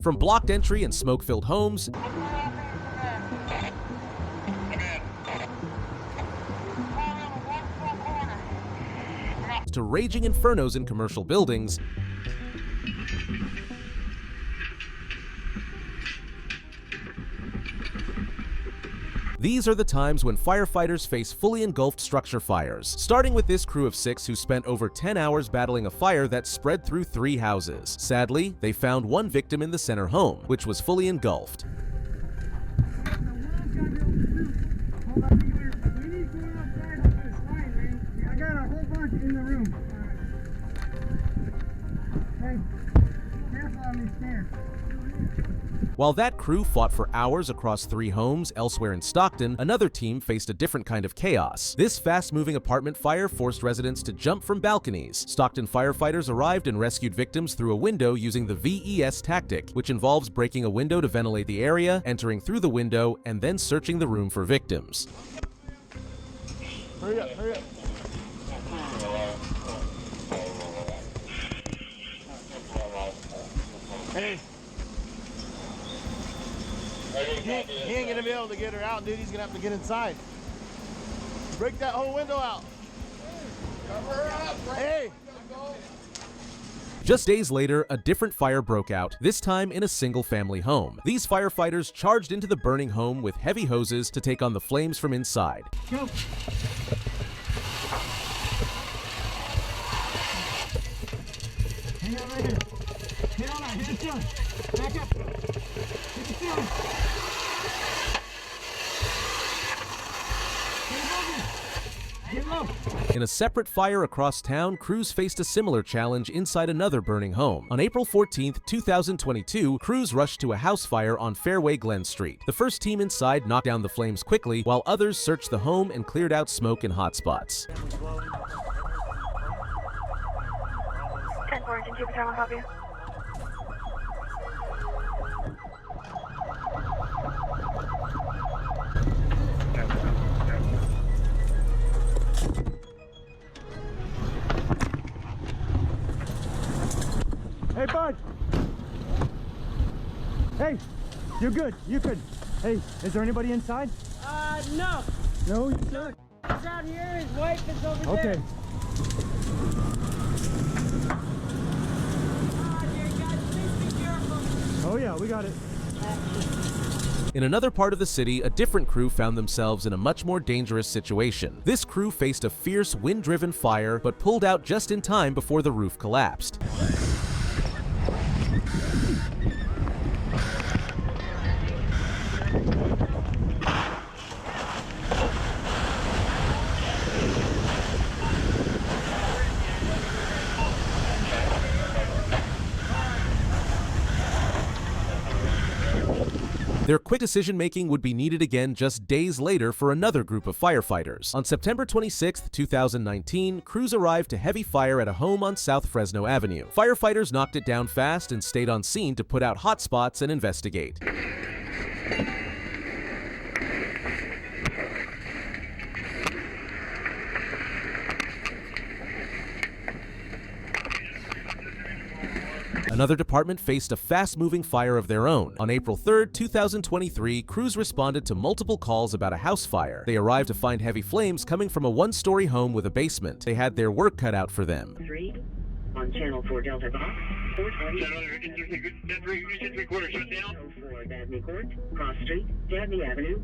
From blocked entry and smoke-filled homes to raging infernos in commercial buildings, these are the times when firefighters face fully engulfed structure fires, starting with this crew of 6 who spent over 10 hours battling a fire that spread through 3 houses. Sadly, they found one victim in the center home, which was fully engulfed. While that crew fought for hours across 3 homes elsewhere in Stockton, another team faced a different kind of chaos. This fast-moving apartment fire forced residents to jump from balconies. Stockton firefighters arrived and rescued victims through a window using the VES tactic, which involves breaking a window to ventilate the area, entering through the window, and then searching the room for victims. Hurry up, hurry up. Hey. He ain't gonna be able to get her out, dude. He's gonna have to get inside. Break that whole window out. Cover her up, hey! Just days later, a different fire broke out, this time in a single-family home. These firefighters charged into the burning home with heavy hoses to take on the flames from inside. Go. Hang on right here. Hit on that, hit the ceiling. Back up. Hit the ceiling. Get low. In a separate fire across town, crews faced a similar challenge inside another burning home. On April 14, 2022, crews rushed to a house fire on Fairway Glen Street. The first team inside knocked down the flames quickly, while others searched the home and cleared out smoke and hot spots. 10-4, can you return my copy? Hey, bud. Hey, you're good. You're good. Hey, is there anybody inside? No. No, you sure? He's out here. His wife is over there. Okay. Dear God, please be careful. Oh yeah, we got it. In another part of the city, a different crew found themselves in a much more dangerous situation. This crew faced a fierce wind-driven fire, but pulled out just in time before the roof collapsed. Their quick decision-making would be needed again just days later for another group of firefighters. On September 26, 2019, crews arrived to heavy fire at a home on South Fresno Avenue. Firefighters knocked it down fast and stayed on scene to put out hot spots and investigate. Another department faced a fast-moving fire of their own. On April 3, 2023, crews responded to multiple calls about a house fire. They arrived to find heavy flames coming from a one-story home with a basement. They had their work cut out for them. 3 on Channel 4 Delta Box. 4 Dabney Court, Cross Street, Dabney Avenue.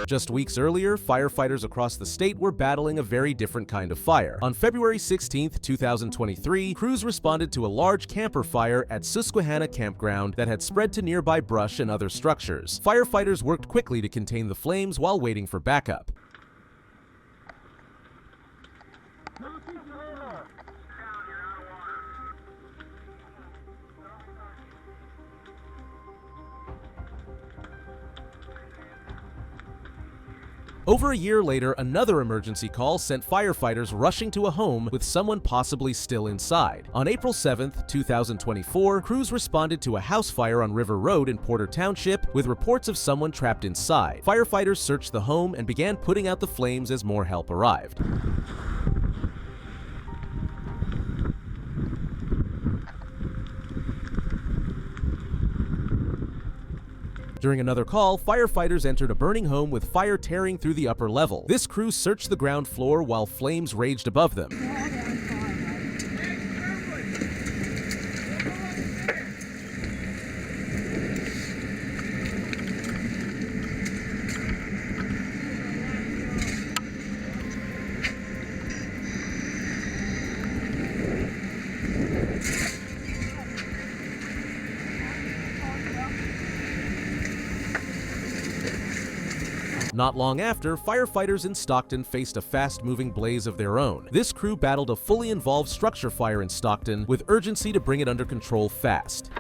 Just weeks earlier, firefighters across the state were battling a very different kind of fire. On February 16, 2023, crews responded to a large camper fire at Susquehanna Campground that had spread to nearby brush and other structures. Firefighters worked quickly to contain the flames while waiting for backup. Over a year later, another emergency call sent firefighters rushing to a home with someone possibly still inside. On April 7, 2024, crews responded to a house fire on River Road in Porter Township with reports of someone trapped inside. Firefighters searched the home and began putting out the flames as more help arrived. During another call, firefighters entered a burning home with fire tearing through the upper level. This crew searched the ground floor while flames raged above them. Not long after, firefighters in Stockton faced a fast-moving blaze of their own. This crew battled a fully involved structure fire in Stockton with urgency to bring it under control fast.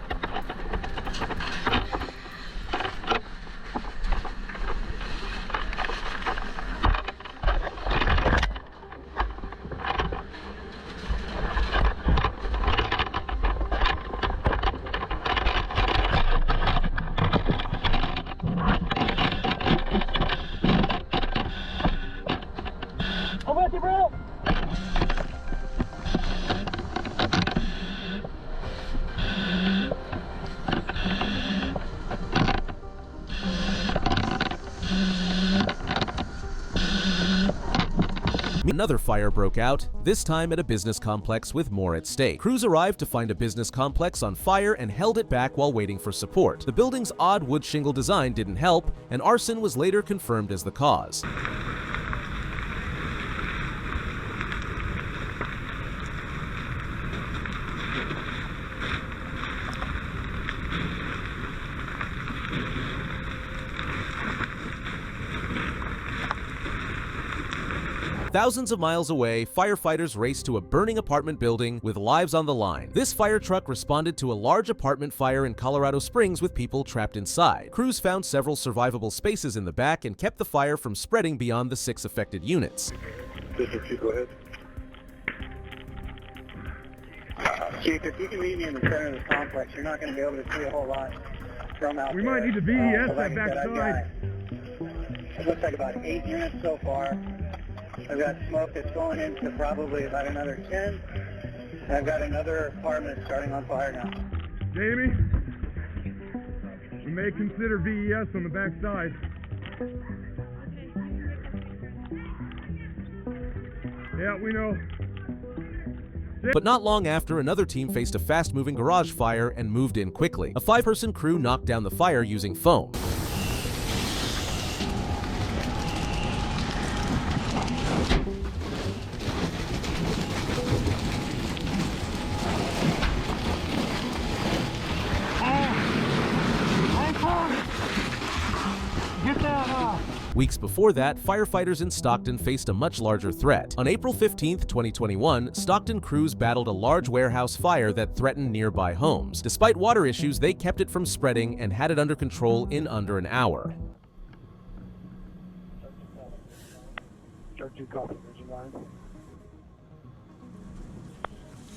I'm with you, bro. Another fire broke out, this time at a business complex with more at stake. Crews arrived to find a business complex on fire and held it back while waiting for support. The building's odd wood shingle design didn't help, and arson was later confirmed as the cause. Thousands of miles away, firefighters raced to a burning apartment building with lives on the line. This fire truck responded to a large apartment fire in Colorado Springs with people trapped inside. Crews found several survivable spaces in the back and kept the fire from spreading beyond the 6 affected units. District 2, go ahead. Chief, if you can meet me in the center of the complex, you're not going to be able to see a whole lot from out there. We might need to VES that backside. It looks like about 8 units so far. I've got smoke that's going into probably about another 10. And I've got another apartment starting on fire now. Jamie, we may consider VES on the backside. Yeah, we know. But not long after, another team faced a fast-moving garage fire and moved in quickly. A 5-person crew knocked down the fire using foam. Weeks before that, firefighters in Stockton faced a much larger threat. On April 15, 2021, Stockton crews battled a large warehouse fire that threatened nearby homes. Despite water issues, they kept it from spreading and had it under control in under an hour.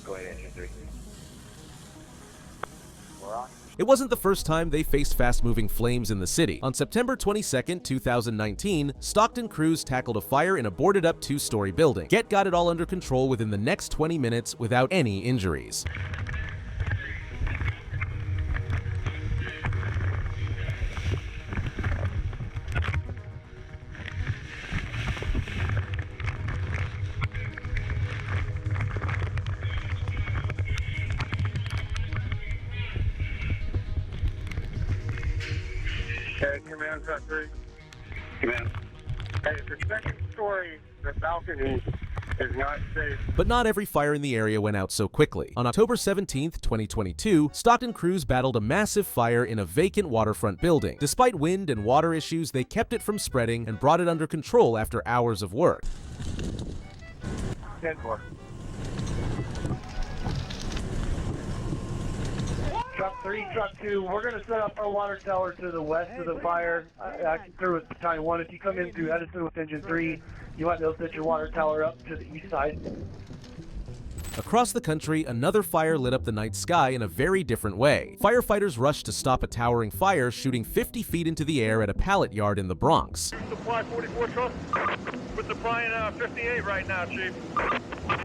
Go ahead, Engine 3. We're on. It wasn't the first time they faced fast-moving flames in the city. On September 22, 2019, Stockton crews tackled a fire in a boarded-up 2-story building. Get got it all under control within the next 20 minutes without any injuries. Okay, command, Cut 3. Command. Hey, the second story, the balcony is not safe. But not every fire in the area went out so quickly. On October 17, 2022, Stockton crews battled a massive fire in a vacant waterfront building. Despite wind and water issues, they kept it from spreading and brought it under control after hours of work. 10-4. Truck 3, Truck 2, we're going to set up our water tower to the west of the fire. Acting through with Battalion 1. If you come in through Edison with Engine 3, you might be able to set your water tower up to the east side. Across the country, another fire lit up the night sky in a very different way. Firefighters rushed to stop a towering fire shooting 50 feet into the air at a pallet yard in the Bronx. Supply 44 truck. We're supplying 58 right now, Chief.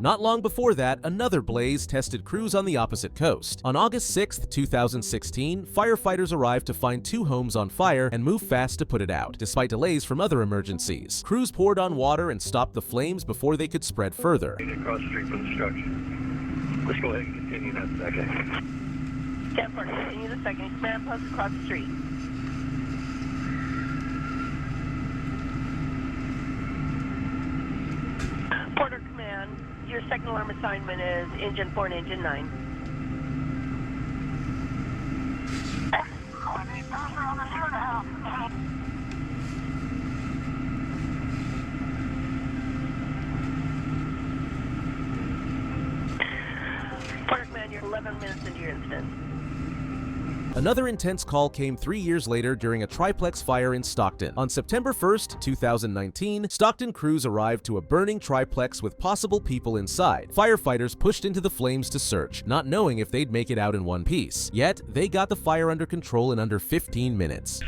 Not long before that, another blaze tested crews on the opposite coast. On August 6, 2016, firefighters arrived to find 2 homes on fire and move fast to put it out, despite delays from other emergencies. Crews poured on water and stopped the flames before they could spread further. Across the street from the structure. Let's go ahead and continue that second. 10-4, continue the second. Command post across the street. Porter Command, your second alarm assignment is Engine 4 and Engine 9. Porter Command, you're 11 minutes into your incident. Another intense call came 3 years later during a triplex fire in Stockton. On September 1st, 2019, Stockton crews arrived to a burning triplex with possible people inside. Firefighters pushed into the flames to search, not knowing if they'd make it out in one piece. Yet, they got the fire under control in under 15 minutes.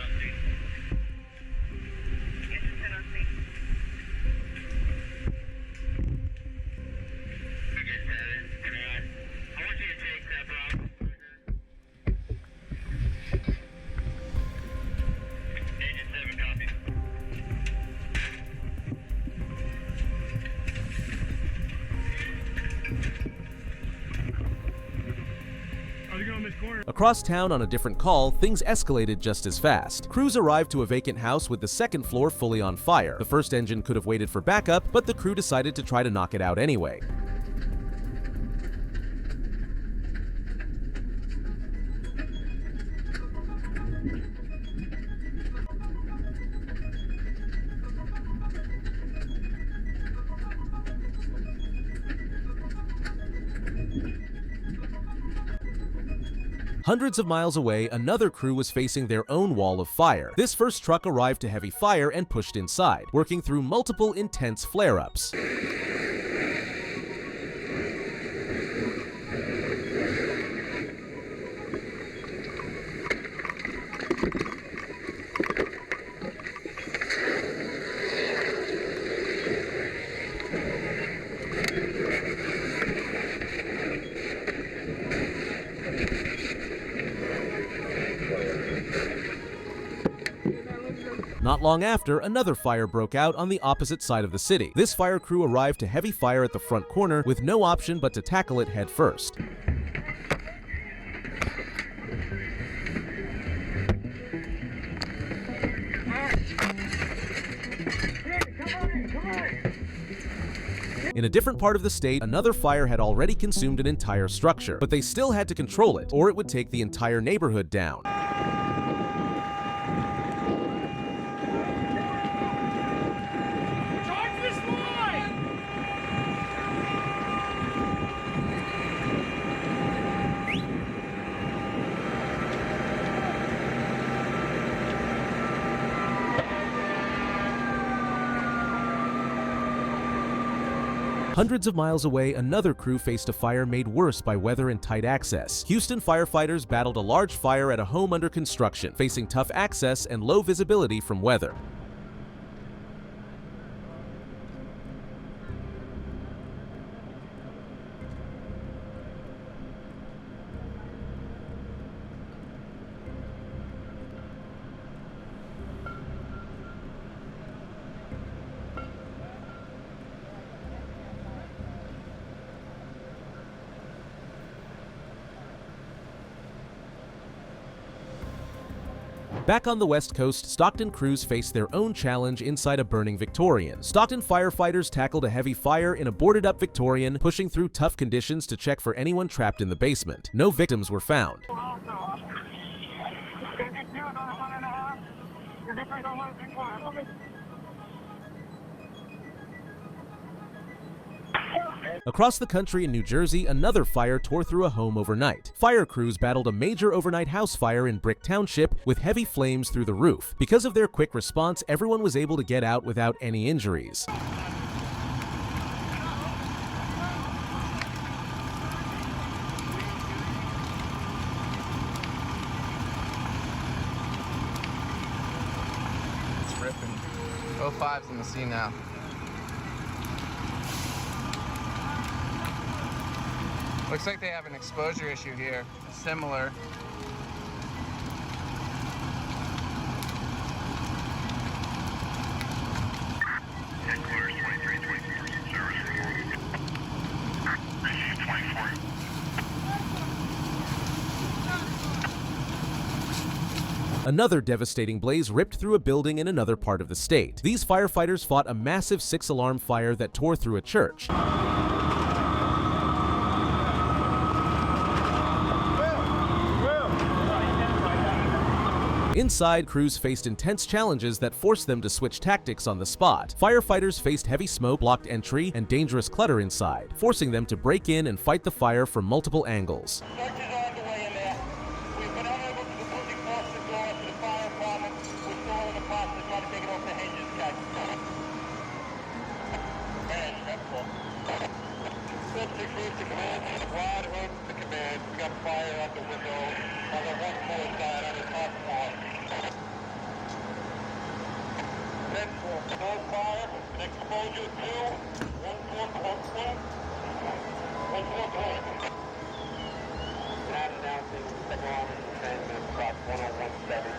Across town on a different call, things escalated just as fast. Crews arrived to a vacant house with the second floor fully on fire. The first engine could have waited for backup, but the crew decided to try to knock it out anyway. Hundreds of miles away, another crew was facing their own wall of fire. This first truck arrived to heavy fire and pushed inside, working through multiple intense flare-ups. Not long after, another fire broke out on the opposite side of the city. This fire crew arrived to heavy fire at the front corner with no option but to tackle it head first. In a different part of the state, another fire had already consumed an entire structure, but they still had to control it, or it would take the entire neighborhood down. Hundreds of miles away, another crew faced a fire made worse by weather and tight access. Houston firefighters battled a large fire at a home under construction, facing tough access and low visibility from weather. Back on the West Coast, Stockton crews faced their own challenge inside a burning Victorian. Stockton firefighters tackled a heavy fire in a boarded-up Victorian, pushing through tough conditions to check for anyone trapped in the basement. No victims were found. Across the country in New Jersey, another fire tore through a home overnight. Fire crews battled a major overnight house fire in Brick Township with heavy flames through the roof. Because of their quick response, everyone was able to get out without any injuries. It's ripping. 05's in the sea now. Looks like they have an exposure issue here, similar. Headquarters 2324, service report. 24. Another devastating blaze ripped through a building in another part of the state. These firefighters fought a massive 6-alarm fire that tore through a church. Inside, crews faced intense challenges that forced them to switch tactics on the spot. Firefighters faced heavy smoke, blocked entry, and dangerous clutter inside, forcing them to break in and fight the fire from multiple angles. Search is underway in there. We've been unable to completely force the door to the fire department. We're still in the process of trying to take it off the hinges, guys. Man, that's cool. 668 to command. Rod Hood to command. We got fire out the window on the one floor side on the top floor. 10-4. No fire. Exposure 2. 1-4. 1-4. Now announcing second arm and transmit across 1017.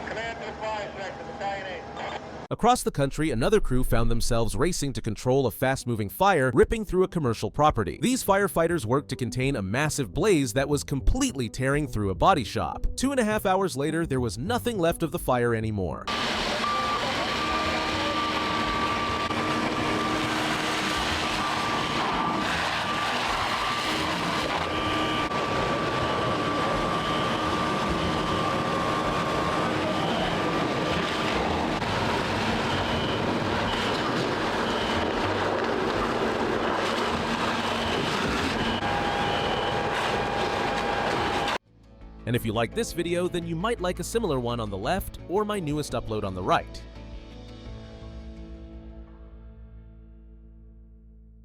Command to the fire section, Battalion 8. Across the country, another crew found themselves racing to control a fast-moving fire ripping through a commercial property. These firefighters worked to contain a massive blaze that was completely tearing through a body shop. 2.5 hours later, there was nothing left of the fire anymore. And if you like this video, then you might like a similar one on the left or my newest upload on the right.